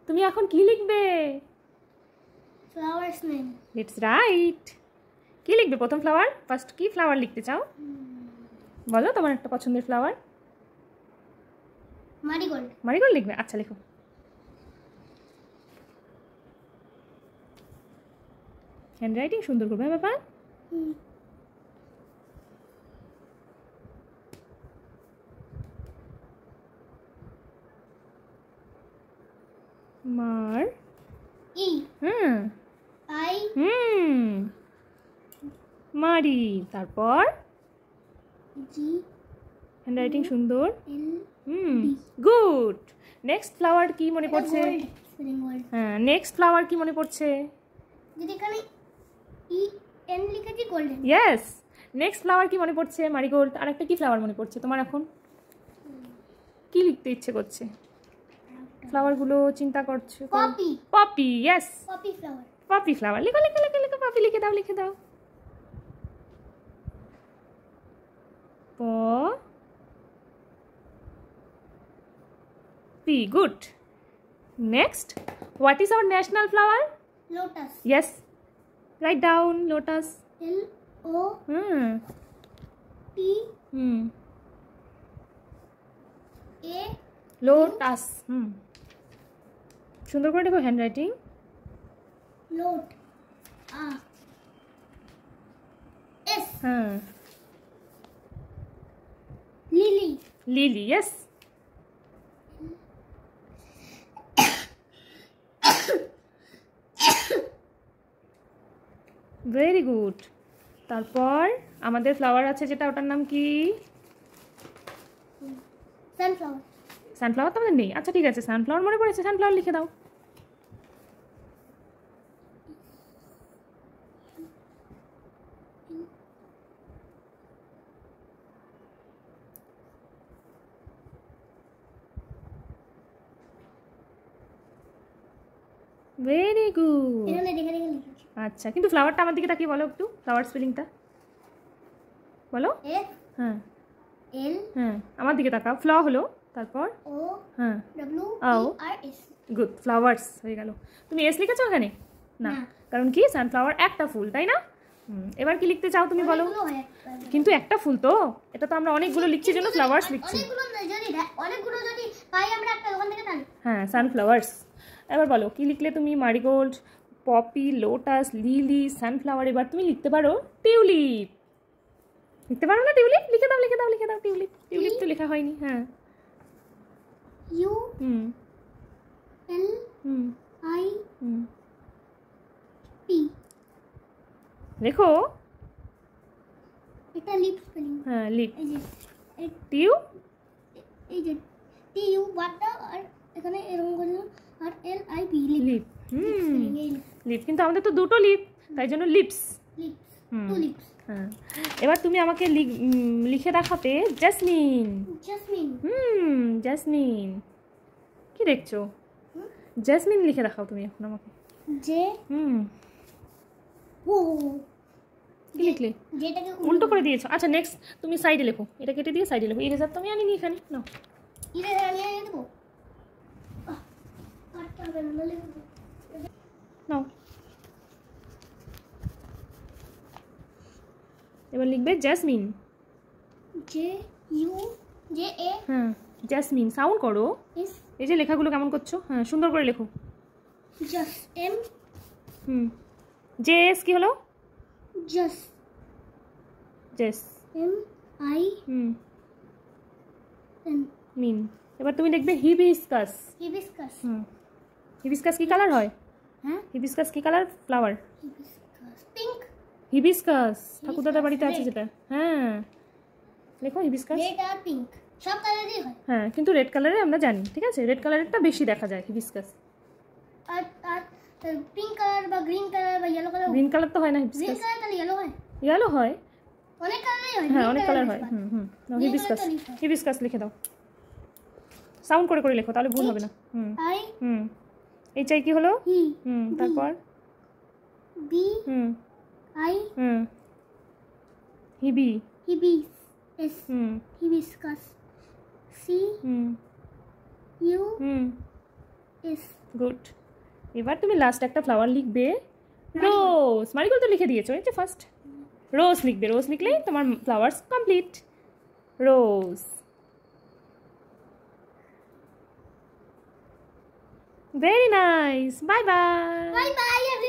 তুমি এখন কি লিখবে? Flowers name. It's right. কি লিখবে প্রথম ফ্লাওয়ার? ফার্স্ট কি ফ্লাওয়ার লিখতে চাও বলো, তোমার একটা পছন্দের ফ্লাওয়ার। মারিগোল্ড। মারিগোল্ড লিখবে? আচ্ছা লেখো। হ্যান্ডরাইটিং সুন্দর করবে বাবা। মার ই আই মারি। তারপর জি হ্যান্ডরাইটিং সুন্দর। এল গুড। নেক্সট ফ্লাওয়ার কি মনে পড়ছে? হ্যাঁ, নেক্সট ফ্লাওয়ার কি মনে পড়ছে? যদি এখানে ই এন লিখেছি গোল্ডেন। ইয়েস। নেক্সট ফ্লাওয়ার কি মনে পড়ছে? মারিগোল্ড। আর একটা কি ফ্লাওয়ার মনে পড়ছে তোমার এখন? কি লিখতে ইচ্ছে করছে? ফ্লাওয়ারগুলো চিন্তা করছো। Poppy. Poppy, yes. Poppy flower. Poppy flower লিখো লিখো লিখো লিখো। পপি লিখে দাও লিখে দাও। প P, good. Next, what is our national flower? Lotus. Yes, write down lotus. L O T A lotus. সুন্দর করে দেখো হ্যান্ডরাইটিং। লোট আ এস হ্যাঁ, lily. Lily, yes. Very good. তারপর আমাদের ফ্লাওয়ার আছে যেটা, ওটার নাম কি? সানফ্লাওয়ার। সানফ্লাওয়ার তো আমাদের নেই। আচ্ছা ঠিক আছে, সানফ্লাওয়ার মনে পড়েছে, সানফ্লাওয়ার লিখে দাও। Very good. এখানে দেখে দেখে লিখেছি। আচ্ছা, কিন্তু ফ্লাওয়ারটা আমার দিকে তাকিয়ে বলো একটু, ফ্লাওয়ার স্পেলিংটা বলো। এফ হ্যাঁ এল হ্যাঁ, আমার দিকে তাকাও। ফ্ল হলো, তারপর ও হ্যাঁ ডব্লিউ ও ই আর এস। গুড, ফ্লাওয়ার্স হয়ে গেল। তুমি এস লিখেছো এখানে? না, কারণ কি সানফ্লাওয়ার একটা ফুল, তাই না? এবার কি লিখতে চাও তুমি বলো? কিন্তু একটা ফুল তো, এটা তো আমরা অনেকগুলো লিখছি জন্য ফ্লাওয়ার্স লিখছি। অনেকগুলো যদি পাই আমরা একটা ওখান থেকে তাহলে হ্যাঁ, সানফ্লাওয়ার্স। এবার বলো কি লিখলে তুমি? Marigold, poppy, lotus, lily, sunflower. এবার তুমি লিখতে পারো টিউলিপ। লিখতে পারো না টিউলিপ? লিখে দাও লিখে দাও লিখে দাও। টিউলিপ, টিউলিপ তো লেখা হয়নি। হ্যাঁ, ইউ এল আই পি। লেখো। এটা লিপ স্পেলিং। হ্যাঁ, লিপ। এই যে টিউ, এই যে টি ইউ বাটা আর এখানে এরকম করে আর L I P lip. Lip, কিন্তু আমাদের তো দুটো লিপ, তাই জন্য লিপস। Lips, two lips. হ্যাঁ, এবার তুমি আমাকে লিখে দেখাতে জেসমিন। জেসমিন। জেসমিন। কি দেখছো? জেসমিন লিখে দেখাও তুমি এখন আমাকে। জে ও কি লিখলে? যেটাকে উল্টো করে দিয়েছো। আচ্ছা নেক্সট, তুমি সাইডে লেখো। এটা কেটে দিয়ে সাইডে লেখো। ইরেজার তো আমি আনিনি এখানে। নাও, ইরেজার নিয়ে দেবো। নাও। এবার লিখবে jasmine. J U J A. হ্যাঁ, জেসমিন সাউন্ড করো। এস। এই যে লেখাগুলো কেমন করছো? হ্যাঁ, সুন্দর করে লেখো। জাস এম। জেস কি হলো? জাস জেস এম আই এন মিন। এবার তুমি দেখবে হিবিস্কাস। হিবিস্কাস। হিবিস্কাস কি কালার হয়? হ্যাঁ, হিবিস্কাস কি colour flower? Hibiscus pink. Hibiscus ঠাকুরদাদার বাড়িতে আছে যেটা। হ্যাঁ, লেখো হিবিস্কাস। রেড আর পিঙ্ক সব কালারই হয়। হ্যাঁ, কিন্তু রেড কালারে আমরা জানি, ঠিক আছে? রেড কালারেরটা বেশি দেখা যায় হিবিস্কাস। আর আর পিঙ্ক কালার বা গ্রিন কালার বা ইয়েলো কালার। গ্রিন কালার তো হয় না গ্রিন হিবিস্কাস। কালার তাহলে ইয়েলো হয়। ইয়েলো হয়। অনেক কালারই হয়। হ্যাঁ, অনেক কালার হয়। হিবিস্কাস। হিবিস্কাস লিখে দাও। সাউন্ড করে করে লেখো, তাহলে ভুল হবে না। আই এইচ আই কি হলো? ই তারপর বি আই হিবি। হিবিস S hibiscus C U S. Good. এবার তুমি লাস্ট একটা ফ্লাওয়ার লিখবে, রোজ। মারিগোল্ড তো লিখে দিয়েছো, এই যে ফার্স্ট রোজ লিখবে। রোজ লিখলেই তোমার flowers complete. Rose. Very nice. Bye bye. Bye by.